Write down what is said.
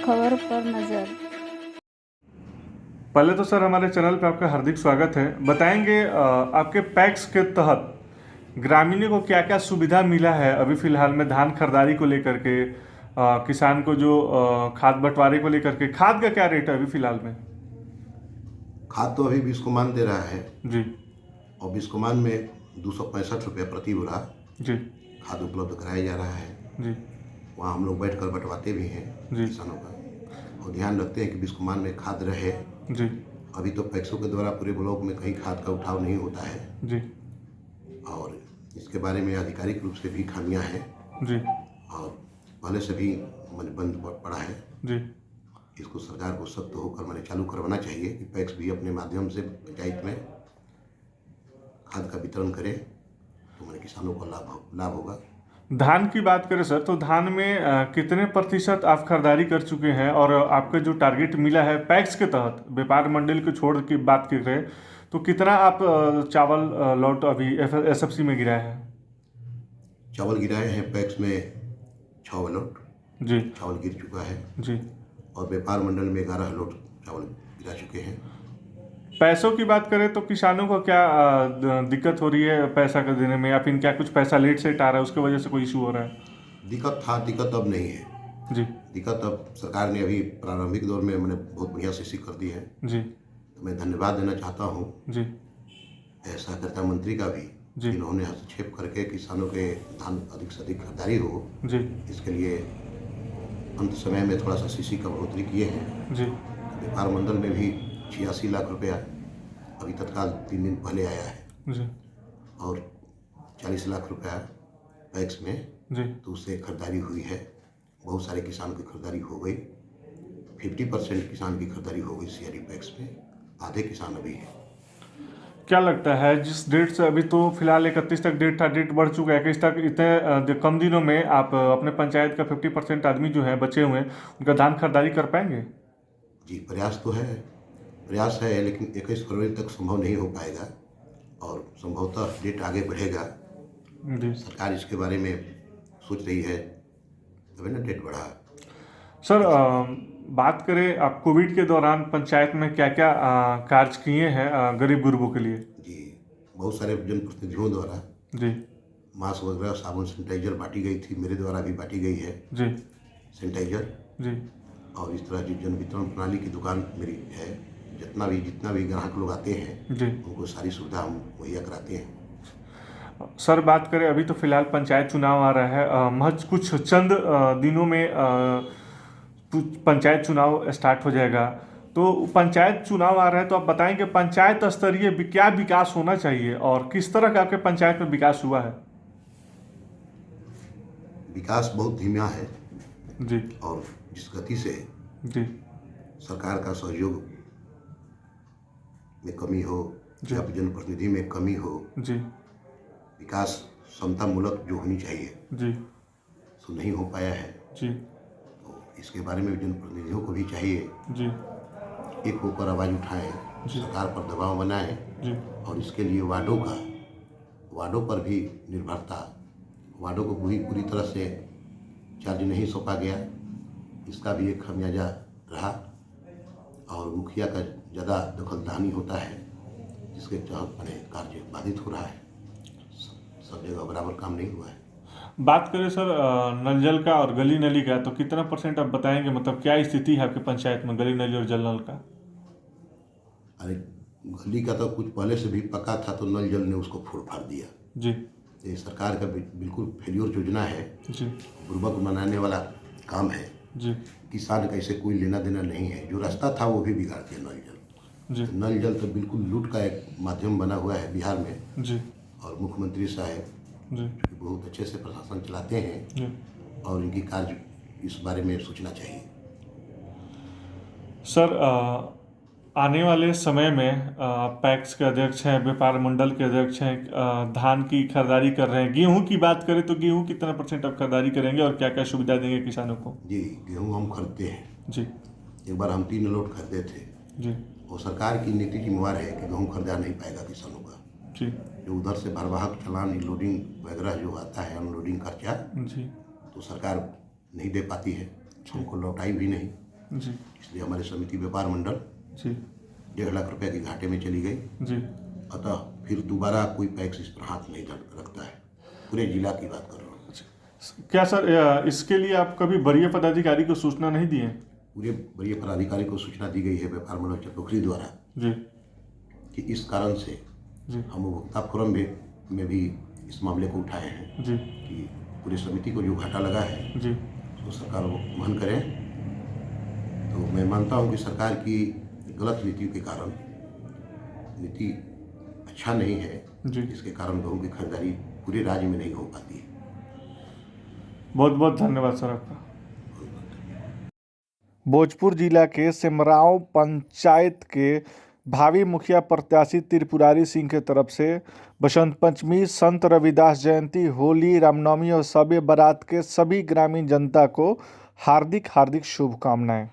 खबर पर नज़र। पहले तो सर हमारे चैनल पे आपका हार्दिक स्वागत है। बताएंगे आपके पैक्स के तहत ग्रामीणों को क्या क्या सुविधा मिला है अभी फ़िलहाल में धान खरीदारी को लेकर के, किसान को जो खाद बंटवारे को लेकर के, खाद का क्या रेट है अभी फ़िलहाल में? खाद तो अभी बिस्कोमान दे रहा है जी और बिस्कोमान में 265 रुपये प्रति बोरा जी खाद उपलब्ध कराया जा रहा है। जी वहाँ हम लोग बैठ कर बंटवाते भी हैं जी किसानों का और ध्यान रखते हैं कि बिस्कोमान में खाद रहे। जी अभी तो पैक्सों के द्वारा पूरे ब्लॉक में कहीं खाद का उठाव नहीं होता है जी और इसके बारे में आधिकारिक रूप से भी खामियां हैं जी और पहले से भी बंद पड़ा है। जी इसको सरकार को सख्त होकर चालू करवाना चाहिए कि पैक्स भी अपने माध्यम से पंचायत में खाद का वितरण करे तो किसानों को लाभ होगा। धान की बात करें सर, तो धान में कितने प्रतिशत आप खरीदारी कर चुके हैं और आपका जो टारगेट मिला है पैक्स के तहत, व्यापार मंडल को छोड़ की बात कर रहे हैं, तो कितना आप चावल लॉट अभी एसएफसी में गिराए हैं? चावल गिराए हैं पैक्स में 6 लोट जी चावल गिर चुका है जी। और व्यापार मंडल में 11 लोट चावल गिरा चुके हैं। पैसों की बात करें तो किसानों को क्या दिक्कत हो रही है पैसा का देने में, या फिर क्या कुछ पैसा लेट सेट आ रहा है उसकी वजह से कोई इशू हो रहा है? दिक्कत अब नहीं है जी। दिक्कत अब सरकार ने अभी प्रारंभिक दौर में बहुत बढ़िया से कर दी है। जी तो मैं धन्यवाद देना चाहता हूँ जी सहकारिता मंत्री का भी, जी। जिन्होंने हस्तक्षेप करके किसानों के धान अधिक से अधिक खरीदारी हो जी इसके लिए अंत समय में थोड़ा सा सीसी का बढ़ोतरी किए हैं। जी व्यापार मंडल में भी 86 लाख रुपया अभी तत्काल 3 दिन पहले आया है जी और 40 लाख रुपया पैक्स में जी। तो उससे खरीदारी हुई है। बहुत सारे किसान की खरीदारी हो गई। 50% किसान की खरीदारी हो गई सीआरडी पैक्स में, आधे किसान अभी है। क्या लगता है जिस डेट से, अभी तो फिलहाल 31 तक डेट था, डेट बढ़ चुका है 21 तक, इतने कम दिनों में आप अपने पंचायत का 50% आदमी जो है बचे हुए हैं उनका धान खरीदारी कर पाएंगे? जी प्रयास है लेकिन 21 फरवरी तक संभव नहीं हो पाएगा और संभवतः डेट आगे बढ़ेगा। जी सरकार इसके बारे में सोच रही है तभी ना डेट बढ़ा। सर, बात करें आप कोविड के दौरान पंचायत में क्या क्या कार्य किए हैं गरीब गुरबों के लिए? जी बहुत सारे जनप्रतिनिधियों द्वारा जी मास्क वगैरह साबुन सैनिटाइजर बांटी गई थी, मेरे द्वारा भी बांटी गई है जी सैनिटाइजर। जी और इस तरह की जन वितरण प्रणाली की दुकान मेरी है। जितना भी ग्राहक लोग आते हैं जी। उनको सारी सुविधा हम मुहैया कराते हैं। सर, बात करें अभी तो फिलहाल पंचायत चुनाव आ रहा है, महज कुछ चंद दिनों में पंचायत चुनाव स्टार्ट हो जाएगा, तो पंचायत चुनाव आ रहा है तो आप बताएं कि पंचायत स्तरीय क्या विकास होना चाहिए और किस तरह का आपके पंचायत में विकास हुआ है? विकास बहुत धीमा है जी और जिस गति से जी सरकार का सहयोग में कमी हो या जनप्रतिनिधि में कमी हो, जी विकास क्षमता मूलक जो होनी चाहिए जी सो नहीं हो पाया है। जी तो इसके बारे में जनप्रतिनिधियों को भी चाहिए जी एक होकर आवाज़ उठाएं, सरकार पर दबाव बनाएं जी और इसके लिए वार्डों पर भी निर्भरता, वार्डों को पूरी तरह से चार्ज नहीं सौंपा गया, इसका भी एक खमियाजा रहा और मुखिया का ज़्यादा दखलंदाजी होता है जिसके तहत कार्य बाधित हो रहा है। सब जगह बराबर काम नहीं हुआ है। बात करें सर नल जल का और गली नली का, तो कितना % आप बताएंगे, मतलब क्या स्थिति है आपके पंचायत में गली नली और जल नल का? अरे गली का तो कुछ पहले से भी पक्का था, तो नल जल ने उसको फोड़ फाड़ दिया। जी ये सरकार का बिल्कुल फेल्योर योजना है, जी बुर्बक बनाने वाला काम है। जी किसान का इसे कोई लेना देना नहीं है। जो रास्ता था वो भी बिगाड़ दिया नल जल। जी नल जल तो बिल्कुल लूट का एक माध्यम बना हुआ है बिहार में जी और मुख्यमंत्री साहब जी जो बहुत अच्छे से प्रशासन चलाते हैं जी। और इनकी कार्य इस बारे में सोचना चाहिए। सर, आने वाले समय में पैक्स के अध्यक्ष हैं, व्यापार मंडल के अध्यक्ष हैं, धान की खरीदारी कर रहे हैं, गेहूं की बात करें तो गेहूं कितना % आप खरीदारी करेंगे और क्या क्या सुविधा देंगे किसानों को? जी गेहूँ हम खरीदते हैं। जी एक बार हम 3 लोट खरीदे थे जी और सरकार की नीति जिम्मेवार है कि गेहूँ खरीदा नहीं पाएगा किसानों का। जी जो उधर से भरवाहक चालान लोडिंग वगैरह जो आता है अनलोडिंग खर्चा जी तो सरकार नहीं दे पाती है, हमको लौटाई भी नहीं। जी इसलिए हमारे समिति व्यापार मंडल जी 1.5 लाख रुपए की घाटे में चली गई। जी। अतः फिर दोबारा कोई पैक्स इस पर हाथ नहीं रखता है। पूरे जिला की बात कर रहा हूँ। क्या सर इसके लिए आप कभी वरीय पदाधिकारी को सूचना नहीं दिए? पूरे वरीय पदाधिकारी को सूचना दी गई है व्यापार मंडल चटोखरी द्वारा जी कि इस कारण से जी हम उपभोक्ता फोरम में भी इस मामले को उठाए हैं जी कि पूरी समिति को जो घाटा लगा है जी तो सरकार वो वहन करें। तो मैं मानता हूँ कि सरकार की गलत नीतियों के कारण नीति अच्छा नहीं है, जी। इसके कारण गेहूं की खरीदारी पूरे राज्य में नहीं हो पाती है। बहुत बहुत धन्यवाद सर आपका। भोजपुर जिला के सिमराव पंचायत के भावी मुखिया प्रत्याशी त्रिपुरारी सिंह के तरफ से बसंत पंचमी, संत रविदास जयंती, होली, रामनवमी और शब बारात के सभी ग्रामीण जनता को हार्दिक हार्दिक शुभकामनाएं।